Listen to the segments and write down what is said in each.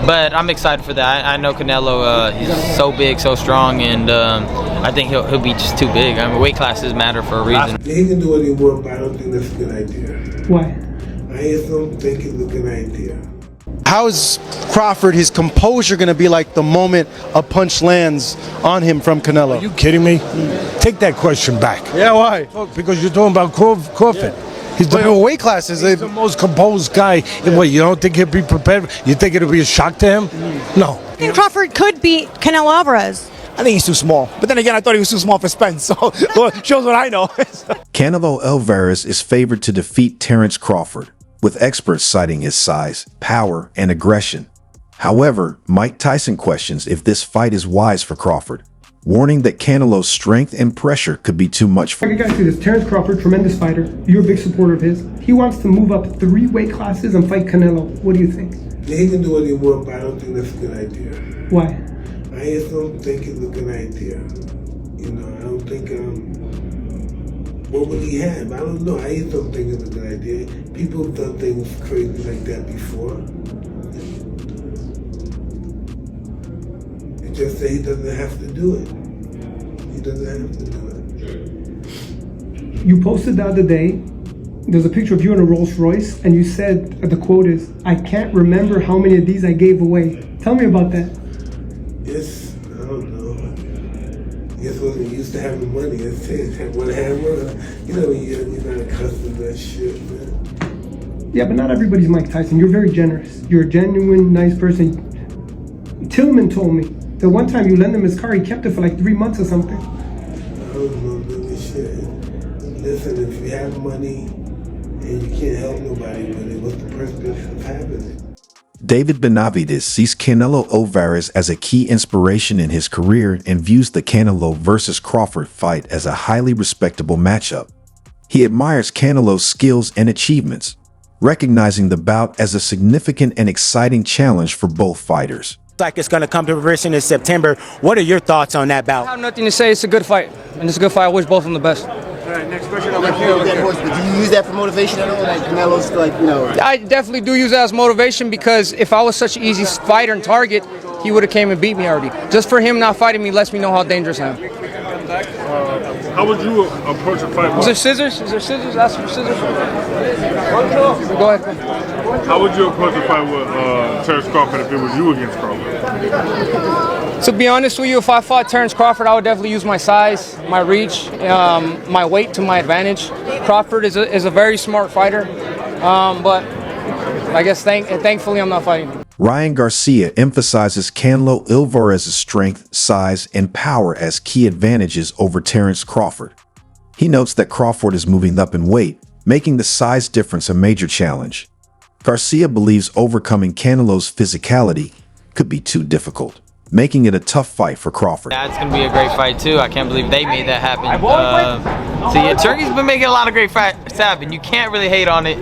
But I'm excited for that. I know Canelo, he's so big, so strong, and I think he'll be just too big. I mean, weight classes matter for a reason. He can do what he wants, but I don't think that's a good idea. Why? I just don't think it's a good idea. How is Crawford, his composure going to be like the moment a punch lands on him from Canelo? Are you kidding me? Take that question back. Yeah, why? Because you're talking about Crawford. He's the weight classes. He's the most composed guy. What, you don't think he'll be prepared? You think it'll be a shock to him? No. I think Crawford could beat Canelo Alvarez. I think he's too small. But then again, I thought he was too small for Spence. So shows what I know. Canelo Alvarez is favored to defeat Terence Crawford, with experts citing his size, power, and aggression. However, Mike Tyson questions if this fight is wise for Crawford, warning that Canelo's strength and pressure could be too much for him. You guys see this. Terence Crawford, tremendous fighter. You're a big supporter of his. He wants to move up 3 weight classes and fight Canelo. What do you think? He can do what he wants, but I don't think that's a good idea. Why? I just don't think it's a good idea. You know, I don't think, what would he have? I don't know. I just don't think it's a good idea. People have done things crazy like that before. It's just that he doesn't have to do it. He doesn't have to do it. You posted the other day, there's a picture of you in a Rolls Royce, and you said, the quote is, "I can't remember how many of these I gave away." Tell me about that. Yes, I don't know. I guess wasn't used to having money. It's one hammer. You know, you're not accustomed to that shit, man. Yeah, but not everybody's Mike Tyson. You're very generous. You're a genuine, nice person. Tillman told me that one time you lent him his car, he kept it for like 3 months or something. I don't know, really shit. Listen, if you have money and you can't help nobody with it, what's the purpose of having it? David Benavidez sees Canelo Alvarez as a key inspiration in his career and views the Canelo versus Crawford fight as a highly respectable matchup. He admires Canelo's skills and achievements, recognizing the bout as a significant and exciting challenge for both fighters. Like it's going to come to fruition in September. What are your thoughts on that bout? I have nothing to say. It's a good fight. And it's a good fight. I wish both of them the best. All right, next question over here. Do you use that for motivation at all? Like Canelo's, like, you know. I definitely do use that as motivation because if I was such an easy fighter and target, he would have came and beat me already. Just for him not fighting me lets me know how dangerous I am. How would you approach a fight? Is there scissors? Is there scissors? Ask for scissors. Go ahead. How would you approach a fight with Terence Crawford if it was you against Crawford? To be honest with you, if I fought Terence Crawford, I would definitely use my size, my reach, my weight to my advantage. Crawford is a very smart fighter, but I guess thankfully I'm not fighting him. Ryan Garcia emphasizes Canelo Alvarez's strength, size, and power as key advantages over Terence Crawford. He notes that Crawford is moving up in weight, making the size difference a major challenge. Garcia believes overcoming Canelo's physicality could be too difficult, making it a tough fight for Crawford. Yeah, it's going to be a great fight, too. I can't believe they made that happen. So, yeah, Turkey's been making a lot of great fights happen. You can't really hate on it.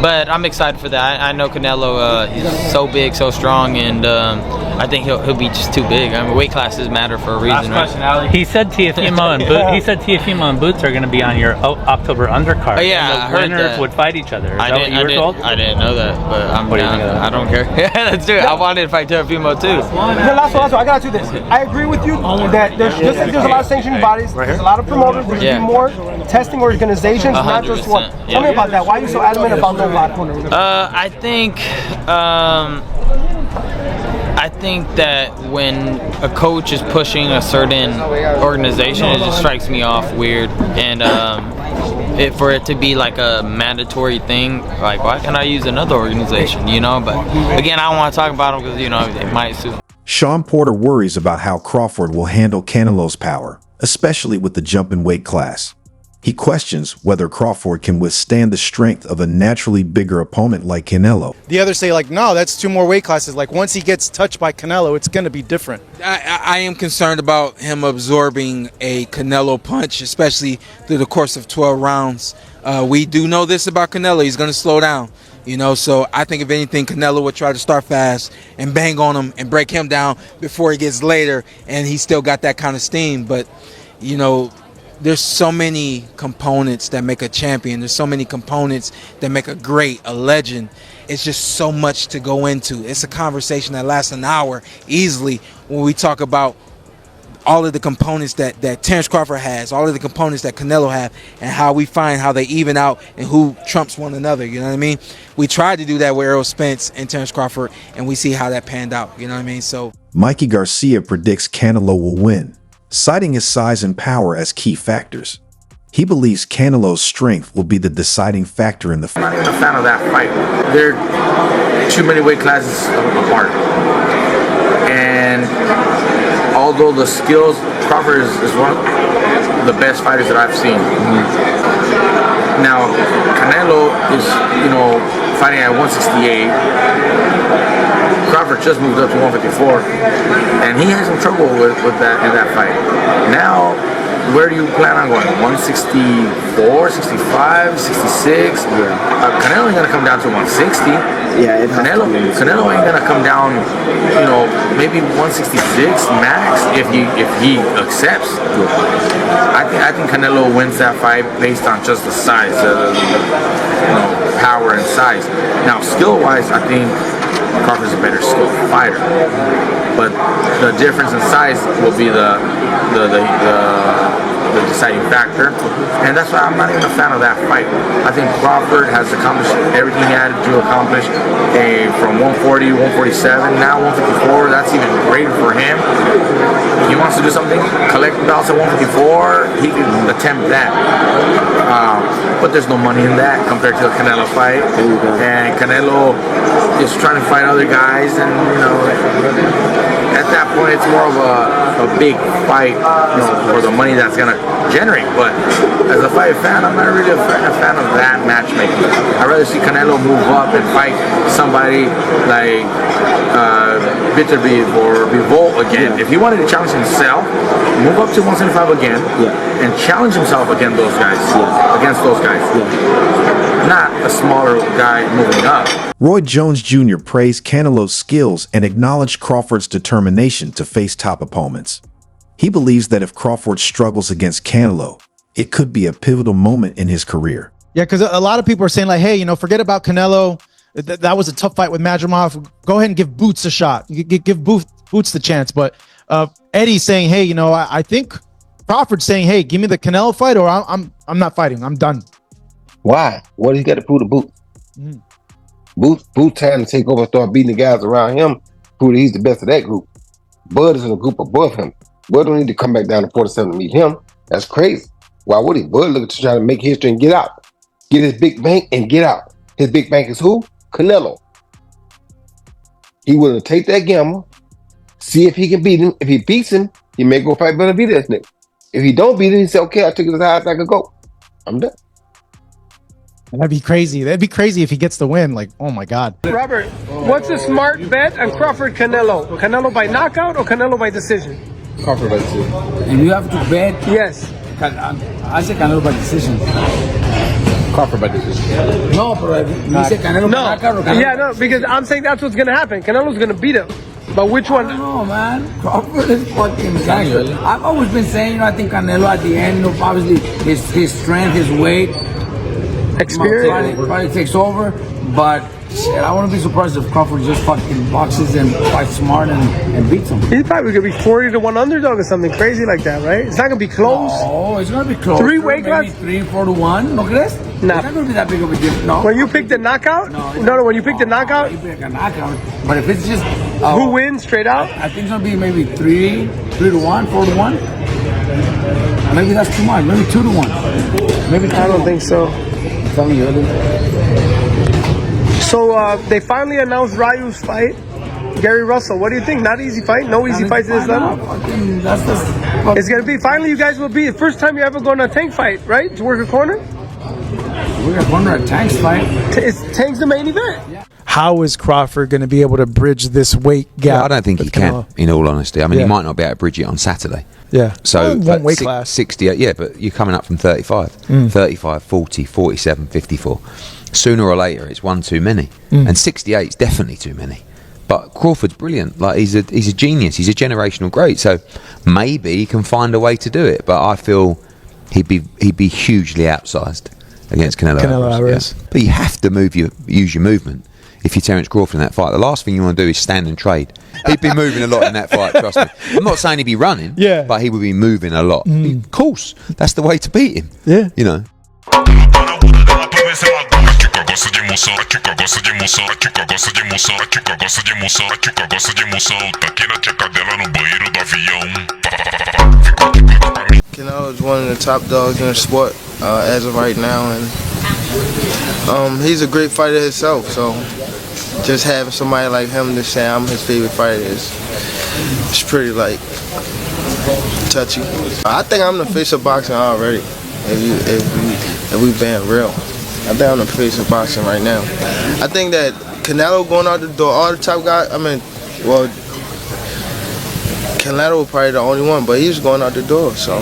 But I'm excited for that. I know Canelo, he's so big, so strong, and I think he'll be just too big. I mean, weight classes matter for a reason, right? He said Teofimo and Boots are going to be on your October undercard. Oh, yeah, and I the heard winners that. would fight each other. Is I that what you were told? I didn't know that, but What do you think of that? I don't care. Yeah, let's do it. I wanted to fight Teofimo too. Last one, I gotta do this. I agree with you that there's a lot of sanctioning bodies, there's a lot of promoters, there's Yeah. more testing organizations, not just one. 100%. Tell me about that. Why are you so adamant about no lot? I think that when a coach is pushing a certain organization, it just strikes me off weird. And for it to be like a mandatory thing, like why can't I use another organization, you know? But again, I don't want to talk about them because, you know, they might sue. Sean Porter worries about how Crawford will handle Canelo's power, especially with the jump in weight class. He questions whether Crawford can withstand the strength of a naturally bigger opponent like Canelo. The others say, like, no, that's 2 more weight classes. Like, once he gets touched by Canelo, it's going to be different. I am concerned about him absorbing a Canelo punch, especially through the course of 12 rounds. We do know this about Canelo. He's going to slow down, you know. So I think if anything, Canelo would try to start fast and bang on him and break him down before he gets later. And he's still got that kind of steam. But, you know, there's so many components that make a champion. There's so many components that make a great, a legend. It's just so much to go into. It's a conversation that lasts an hour easily when we talk about all of the components that Terence Crawford has, all of the components that Canelo have, and how we find how they even out and who trumps one another, you know what I mean? We tried to do that with Errol Spence and Terence Crawford, and we see how that panned out, you know what I mean? So Mikey Garcia predicts Canelo will win, citing his size and power as key factors. He believes Canelo's strength will be the deciding factor in the fight. I'm not even a fan of that fight. They're too many weight classes apart. And although the skills, Crawford is one of the best fighters that I've seen. Now, Canelo is, fighting at 168. Crawford just moved up to 154, and he had some trouble with that in that fight. Now, where do you plan on going? 164, 65, 66? Canelo ain't gonna come down to 160. Yeah, Canelo ain't gonna come down, maybe 166 max if he accepts. I think Canelo wins that fight based on just the size, power and size. Now, skill-wise, I think Crawford's a better skilled fighter, but the difference in size will be the deciding factor, and that's why I'm not even a fan of that fight. I think Crawford has accomplished everything he had to accomplish from 140, 147, now 154. That's even greater for him. He wants to do something, collect belts at 154, he can attempt that. But there's no money in that compared to the Canelo fight. And Canelo is trying to fight other guys, and at that point it's more of a big fight, for the money that's gonna generate. But as a fight fan, I'm not really a fan of that matchmaking. I'd rather see Canelo move up and fight somebody like Benavidez or Bivol again. If he wanted to challenge himself, move up to 175 again, and challenge himself against those guys. Not a smaller guy moving up. Roy Jones Jr. praised Canelo's skills and acknowledged Crawford's determination to face top opponents. He believes that if Crawford struggles against Canelo, it could be a pivotal moment in his career. Yeah, because a lot of people are saying like, hey, forget about Canelo. That was a tough fight with Madrimov. Go ahead and give Boots a shot. Give Boots the chance. But Eddie's saying, hey, I think Crawford's saying, hey, give me the Canelo fight, or I'm not fighting. I'm done. Why? What does he got to prove to Boots? Boots trying to take over, start beating the guys around him, prove that he's the best of that group. Bud is in a group above him. Bud don't need to come back down to 47 to meet him. That's crazy. Why would he? Bud looking to try to make history and get out. Get his big bank and get out. His big bank is who? Canelo. He willing to take that gamble, see if he can beat him. If he beats him, he may go fight Benavidez next. If he don't beat him, he say, okay, I took it as high as I could go. I'm done. That'd be crazy. That'd be crazy if he gets the win. Like, oh my God. Robert, what's a smart bet on Crawford Canelo? Canelo by knockout or Canelo by decision? Crawford by decision. And you have to bet? Yes. I say Canelo by decision. Crawford by decision. No, but you say Canelo by knockout or Canelo? Yeah, no, because I'm saying that's what's going to happen. Canelo's going to beat him. But which one? I don't know, man. Crawford is fucking gangster. I've always been saying, I think Canelo at the end, obviously his strength, his weight, experience probably takes over. But shit, I wouldn't be surprised if Crawford just fucking boxes and fights smart and beats him. He's probably going to be 40-1 underdog or something crazy like that, right? It's not going to be close. Oh, it's going to be close. 3 weight classes? 3-4-1. ¿No crees? No. It's not going to be that big of a difference. No. When you pick the knockout? No, when you pick the knockout? You pick a knockout. But if it's just... who wins straight out? I think it's going to be maybe 3-1, 4-1. Maybe that's too much. Maybe 2-1. Maybe 2 I don't think so. Tell me, So they finally announced Ryu's fight. Gary Russell, what do you think? Not easy fight? No easy fights in this level? It's going to be, finally you guys will be, the first time you're ever going to a Tank fight, right? To work a corner? We're going to corner a Tank's fight. Tank's the main event. Yeah. How is Crawford going to be able to bridge this weight gap? Yeah, I don't think he can, in all honesty. I mean, he might not be able to bridge it on Saturday. Yeah. So one weight class. 68, yeah, but you're coming up from 35. 35, 40, 47, 54. Sooner or later, it's one too many. And 68 is definitely too many. But Crawford's brilliant. Like, he's a genius. He's a generational great. So maybe he can find a way to do it. But I feel he'd be hugely outsized against Canelo Alvarez. Yeah. But you have to use your movement if you're Terence Crawford in that fight. The last thing you want to do is stand and trade. He'd be moving a lot in that fight, trust me. I'm not saying he'd be running, but he would be moving a lot. Of course, that's the way to beat him. Yeah. You know. Canelo is one of the top dogs in the sport as of right now, and he's a great fighter himself. So just having somebody like him to say I'm his favorite fighter is pretty like touchy. I think I'm the face of boxing already. If we being real, I think I'm the face of boxing right now. I think that Canelo going out the door, all the top guys. I mean, well, Canelo was probably the only one, but he's going out the door. So.